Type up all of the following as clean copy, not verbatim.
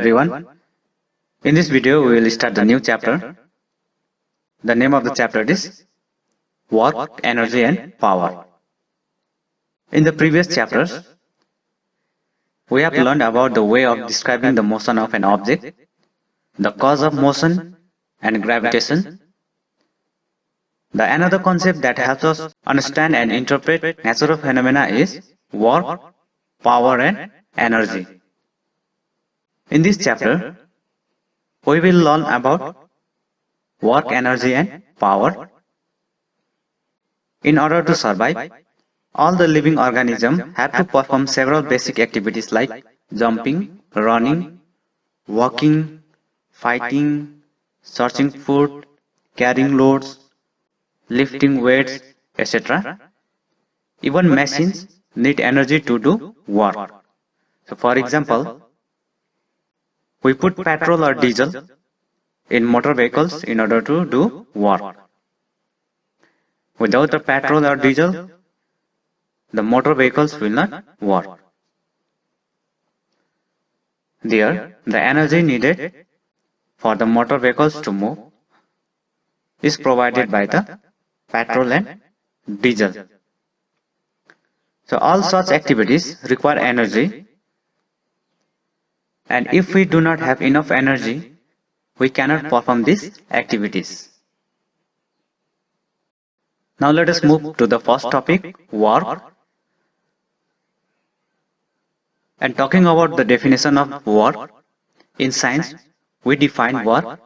everyone. In this video, we will start the new chapter. The name of the chapter is Work, Energy and Power. In the previous chapters, we have learned about the way of describing the motion of an object, the cause of motion and gravitation. The another concept that helps us understand and interpret natural phenomena is work, power and energy. In this chapter, we will learn about work, energy and power. In order to survive, all the living organisms have to perform several basic activities like jumping, running, walking, fighting, searching food, carrying loads, lifting weights, etc. Even machines need energy to do work. So for example, we put petrol or diesel in motor vehicles in order to do work. Without the petrol or diesel, the motor vehicles will not work. There, the energy needed for the motor vehicles to move is provided by the petrol and diesel. So all such activities require energy, and if we do not have enough energy, we cannot perform these activities. Now let us move to the first topic, work. And talking about the definition of work, in science, we define work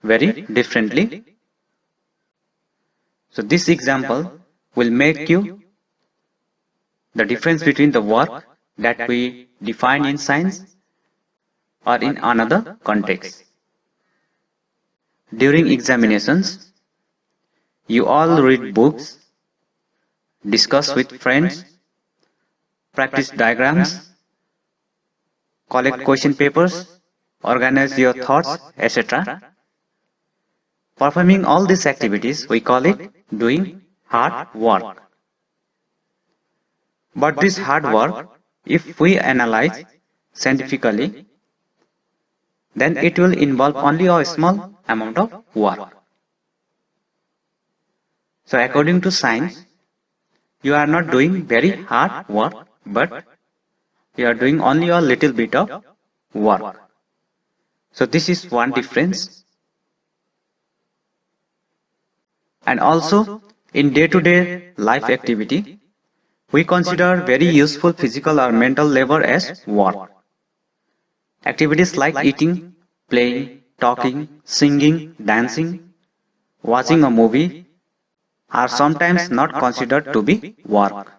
very differently. So this example will make you the difference between the work that we define in science or in another context. During examinations, you all read books, discuss with friends, practice diagrams, collect question papers, organize your thoughts, etc. Performing all these activities, we call it doing hard work. But this hard work, if we analyze scientifically, then it will involve only a small amount of work. So according to science, you are not doing very hard work, but you are doing only a little bit of work. So this is one difference. And also, in day-to-day life activity, we consider very useful physical or mental labor as work. Activities like eating, playing, talking, singing, dancing, watching a movie are sometimes not considered to be work,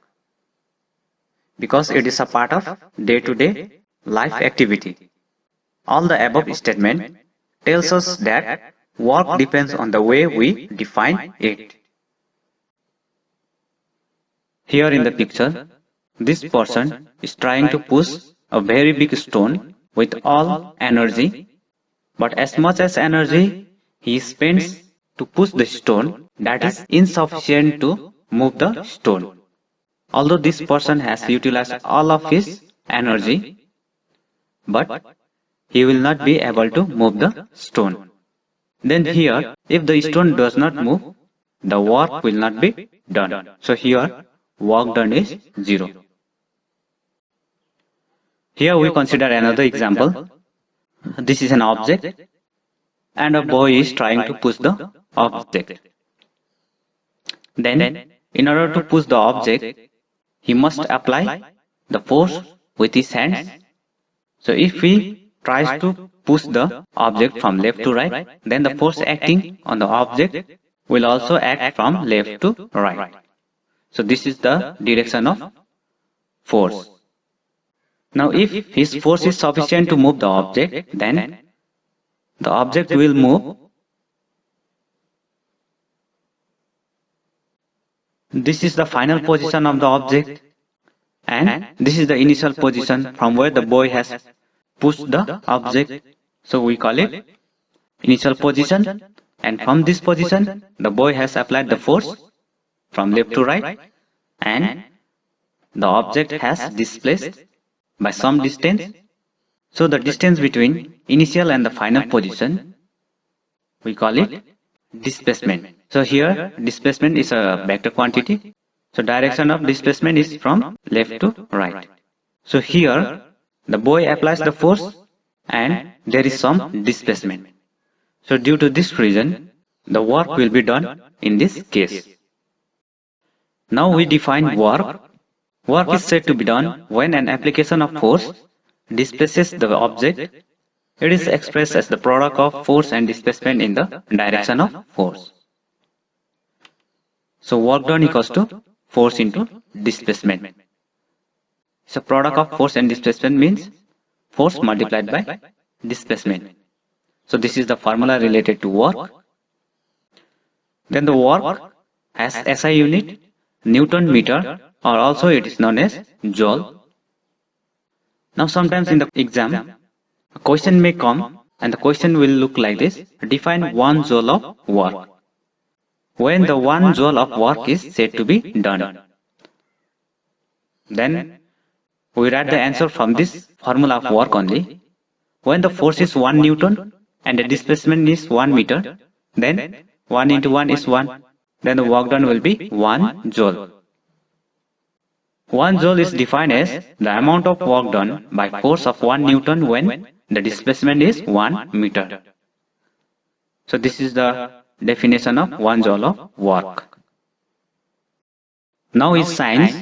because it is a part of day-to-day life activity. All the above statement tells us that work depends on the way we define it. Here in the picture, this person is trying to push a very big stone with all energy, but as much as energy he spends to push the stone, that is insufficient to move the stone. Although this person has utilized all of his energy, but he will not be able to move the stone. Then here, if the stone does not move, the work will not be done. So here, work done is 0. Here we consider another example. This is an object, and a boy is trying to push the object. Then, in order to push the object, he must apply the force with his hands. So if he tries to push the object from left to right, then the force acting on the object will also act from left to right. So this is the direction of force. Now if his force is sufficient to move the object, then the object will move. This is the final position of the object, and this is the initial position from where the boy has pushed the object. So we call it initial position, and from this position the boy has applied the force from left to right, and the object has displaced by some distance So the distance between initial and the final position, we call it displacement. So here displacement is a vector quantity. So direction of displacement is from left to right. So here the boy applies the force and there is some displacement. So due to this reason, the work will be done in this case. Now we define work. Work is said to be done when an application of force displaces the object. It is expressed as the product of force and displacement in the direction of force. So work done equals to force into displacement. So product of force and displacement means force multiplied by displacement. So this is the formula related to work. Then the work has SI unit, Newton meter, or also it is known as joule. Now sometimes in the exam, a question may come and the question will look like this. Define 1 joule of work. When the 1 joule of work is said to be done, then we write the answer from this formula of work only. When the force is 1 Newton and the displacement is 1 meter, then 1 into 1 is 1. Then the work done will be 1 joule. 1 joule is defined as the amount of work done by force of 1 Newton when the displacement is 1 meter. So this is the definition of 1 joule of work. Now in science,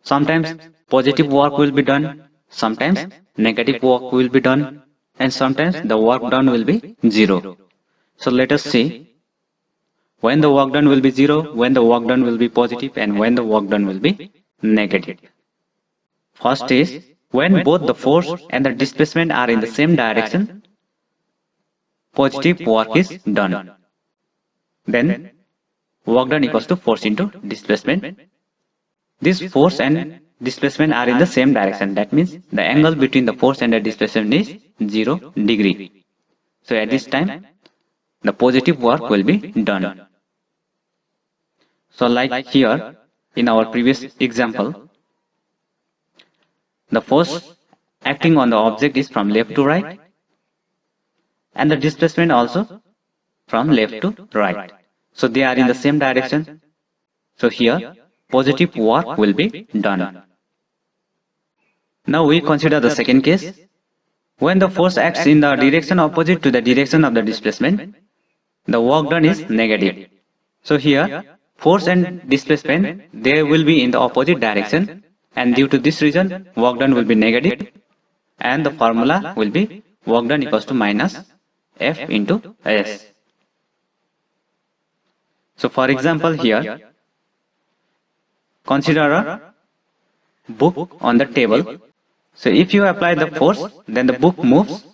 sometimes positive work will be done, sometimes negative work will be done, and sometimes the work done will be 0. So let us see when the work done will be 0, when the work done will be positive, and when the work done will be negative. First is when both the force and the displacement are in the same direction, positive work is done. Then work done equals to force into displacement. This force and displacement are in the same direction. That means the angle between the force and the displacement is 0 degree. So at this time, the positive work will be done. So like here in our previous example, the force acting on the object is from left to right and the displacement also from left to right. So they are in the same direction. So here positive work will be done. Now we consider the second case. When the force acts in the direction opposite to the direction of the displacement, the work done is negative. So here force and displacement, they will be in the opposite direction, and due to this reason work done will be negative, and the formula will be work done equals to minus F into S. So for example here, consider a book on the table. So if you apply the force, then the book moves,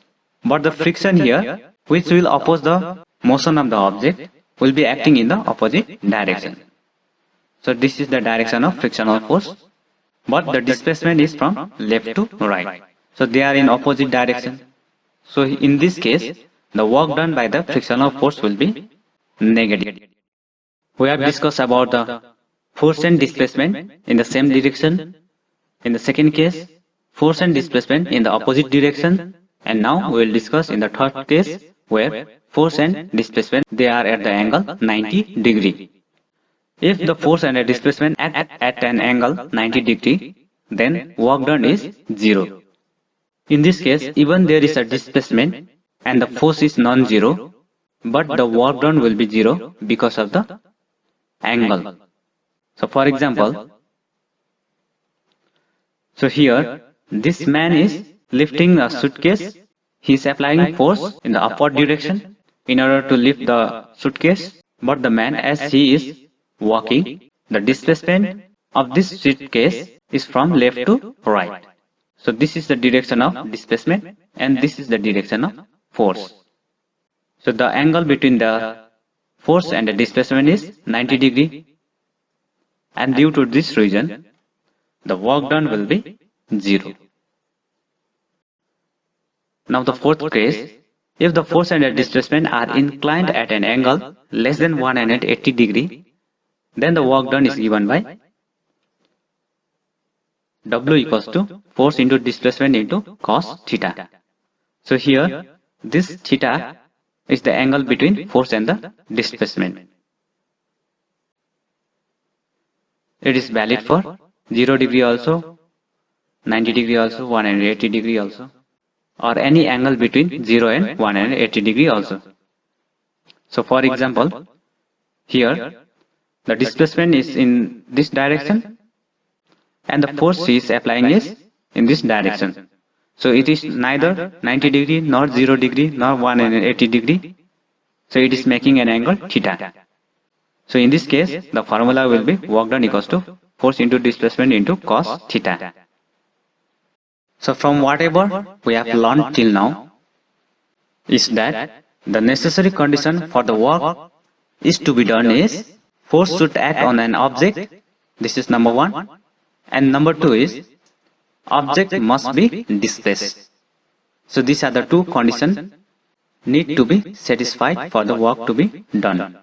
but the friction here, which will oppose the motion of the object, will be acting in the opposite direction. So this is the direction of frictional force, but the displacement is from left to right. So they are in opposite direction. So in this case, the work done by the frictional force will be negative. We have discussed about the force and displacement in the same direction. In the second case, force and displacement in the opposite direction, and now we will discuss in the third case where force and displacement, they are at the angle 90 degree. If the force and the displacement act at an angle 90 degree, then work done is 0. In this case, even there is a displacement and the force is non-zero, but the work done will be 0 because of the angle. So for example, so here this man is lifting a suitcase. He is applying force in the upward direction in order to lift the suitcase, but the man, as he is walking, the displacement of this suitcase is from left to right. So this is the direction of displacement and this is the direction of force. So the angle between the force and the displacement is 90 degree, and due to this reason the work done will be 0. Now the fourth case, if the force and the displacement are inclined at an angle less than 180 degree, then the work done is given by W equals to force into displacement into cos theta. So here, this theta is the angle between force and the displacement. It is valid for 0 degree also, 90 degree also, 180 degree also, or any angle between 0 and 180 degree also. So for example, here the displacement is in this direction and the force she is applying is in this direction. So it is neither 90 degree nor 0 degree nor 180 degree. So it is making an angle theta. So in this case, the formula will be work done equals to force into displacement into cos theta. So from whatever we have learned till now is that the necessary condition for the work is to be done is force should act on an object. This is number one. And number two is object must be displaced. So these are the two conditions need to be satisfied for the work to be done.